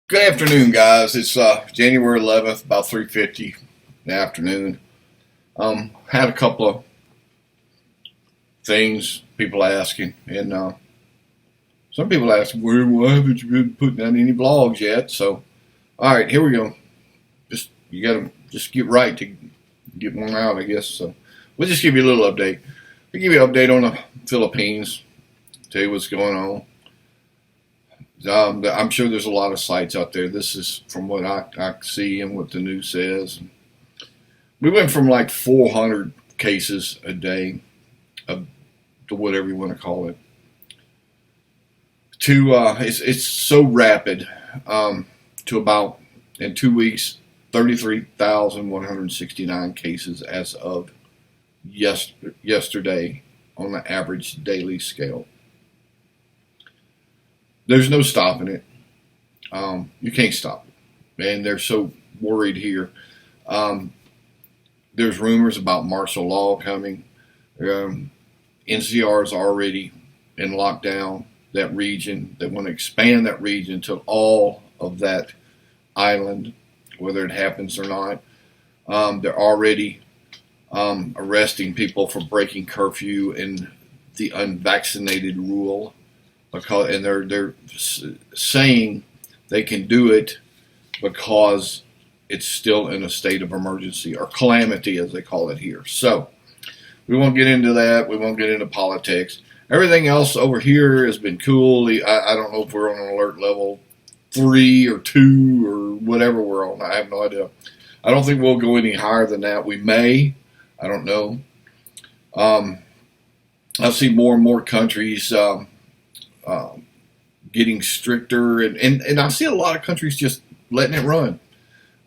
Good afternoon, guys. It's January 11th, about 3:50 in the afternoon. Had a couple of things people asking, and some people ask, why haven't you been putting out any blogs yet?" So, all right, here we go. You gotta just get right to get one out, I guess. So, we'll just give you a little update. We'll give you an update on the Philippines, tell you what's going on. I'm sure there's a lot of sites out there. This is from what I see and what the news says. We went from like 400 cases a day, to whatever you want to call it, to it's so rapid, to about in 2 weeks 33,169 cases as of yesterday on the average daily scale. There's no stopping it. You can't stop it, and they're so worried here. There's rumors about martial law coming. NCR is already in lockdown. That region, they want to expand that region to all of that island, whether it happens or not. They're already arresting people for breaking curfew and the unvaccinated rule, because, and they're saying they can do it because it's still in a state of emergency or calamity, as they call it here. So we won't get into that. We won't get into politics. Everything else over here has been cool. I don't know if we're on an alert level 3 or 2 or whatever we're on. I have no idea. I don't think we'll go any higher than that. We may. I don't know. I see more and more countries getting stricter, and I see a lot of countries just letting it run.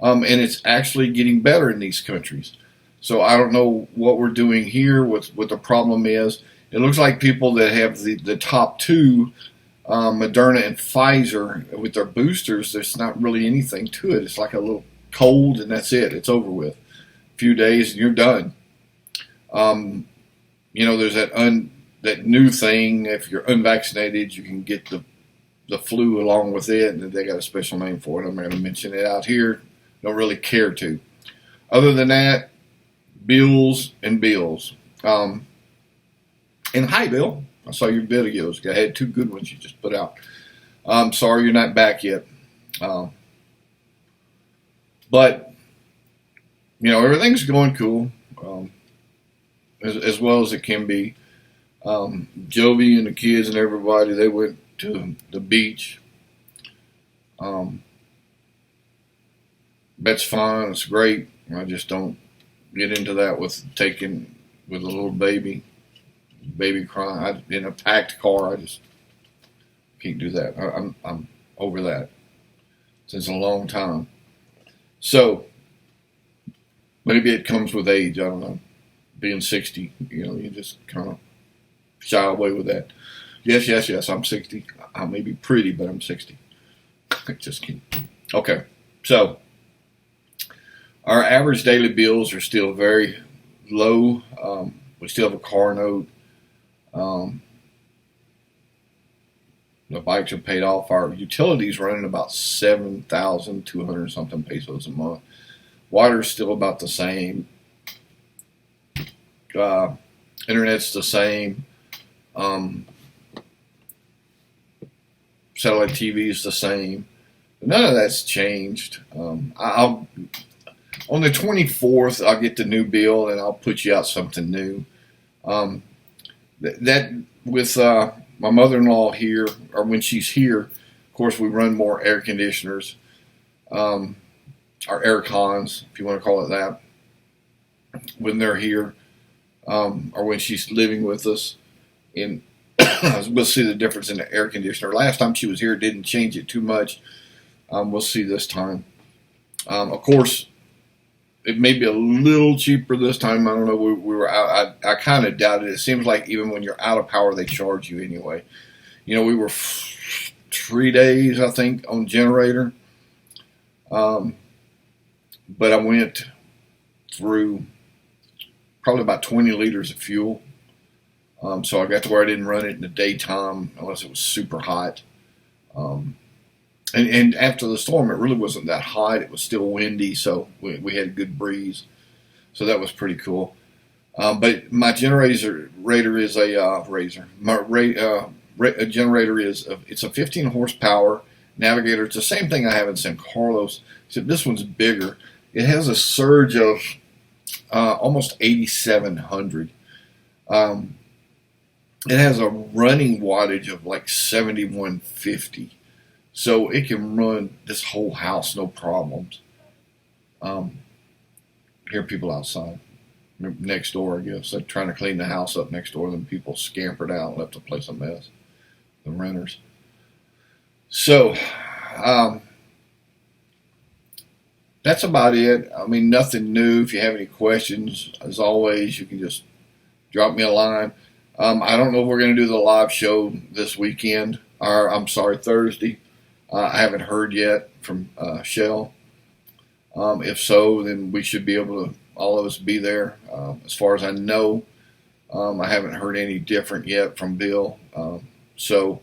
And it's actually getting better in these countries. So I don't know what we're doing here, what the problem is. It looks like people that have the top two, Moderna and Pfizer, with their boosters, there's not really anything to it. It's like a little cold, and that's it. It's over with. A few days, and you're done. There's that new thing. If you're unvaccinated, you can get the flu along with it, and they got a special name for it. I'm not going to mention it out here. Don't really care to. Other than that, bills and bills. And hi, Bill. I saw your videos. I had 2 good ones you just put out. I'm sorry you're not back yet. But, everything's going cool, as well as it can be. Jovi and the kids and everybody, they went to the beach. That's fine. It's great. I just don't get into that with a little baby crying in a packed car. I just can't do that. I'm over that since a long time. So maybe it comes with age. I don't know. Being 60, you just kind of shy away with that. Yes. I'm 60. I may be pretty, but I'm 60. Just kidding. Okay, so our average daily bills are still very low. We still have a car note. The bikes are paid off. Our utilities running about 7,200 something pesos a month. Water's still about the same. Internet's the same. Satellite TV is the same. None of that's changed. On the 24th, I'll get the new bill and I'll put you out something new. That with my mother-in-law here, or when she's here, of course, we run more air conditioners, our air cons, if you want to call it that, when they're here, or when she's living with us. And we'll see the difference in the air conditioner. Last time she was here, didn't change it too much. We'll see this time. Of course, it may be a little cheaper this time. I don't know. We were out. I kind of doubt it. It seems like even when you're out of power, they charge you anyway. We were 3 days, I think, on generator. But I went through probably about 20 liters of fuel. So I got to where I didn't run it in the daytime unless it was super hot. And after the storm, it really wasn't that hot. It was still windy, so we had a good breeze. So that was pretty cool. But my generator is a razor. A generator is it's a 15 horsepower Navigator. It's the same thing I have in San Carlos, except this one's bigger. It has a surge of almost 8,700. Um, it has a running wattage of like 7,150, so it can run this whole house no problems. Um, Hear people outside next door, I guess. They're trying to clean the house up next door. Then people scampered out and left the place a mess. The renters. So, um, that's about it. I mean, nothing new. If you have any questions, as always, you can just drop me a line. I don't know if we're going to do the live show this weekend, or I'm sorry, Thursday. I haven't heard yet from Shell. If so, then we should be able to, all of us, be there. As far as I know, I haven't heard any different yet from Bill. So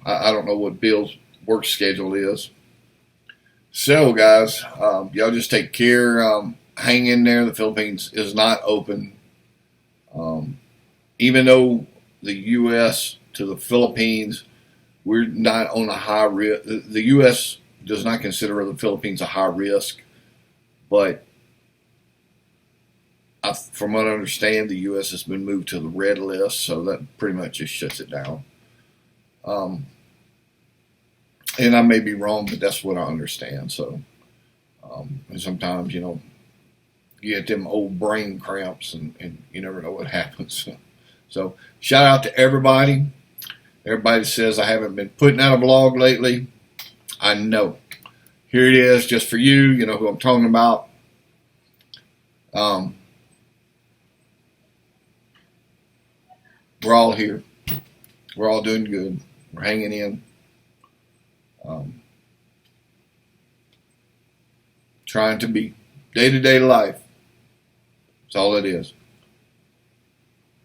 I don't know what Bill's work schedule is. So, guys, y'all just take care. Hang in there. The Philippines is not open. Even though the U.S. to the Philippines, we're not on a high risk. The U.S. does not consider the Philippines a high risk, but from what I understand, the U.S. has been moved to the red list, so that pretty much just shuts it down. And I may be wrong, but that's what I understand. So, and sometimes, you get them old brain cramps, and you never know what happens. So, shout out to everybody. Everybody says I haven't been putting out a blog lately. I know. Here it is, just for you. You know who I'm talking about. We're all here. We're all doing good. We're hanging in. Trying to be day-to-day life. That's all it is.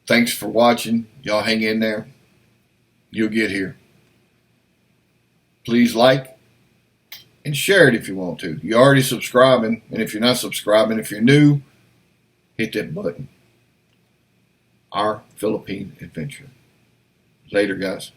Thanks for watching. Y'all hang in there. You'll get here. Please like and share it if you want to. You're already subscribing, and if you're not subscribing, if you're new, hit that button. Our Philippine Adventure. Later, guys.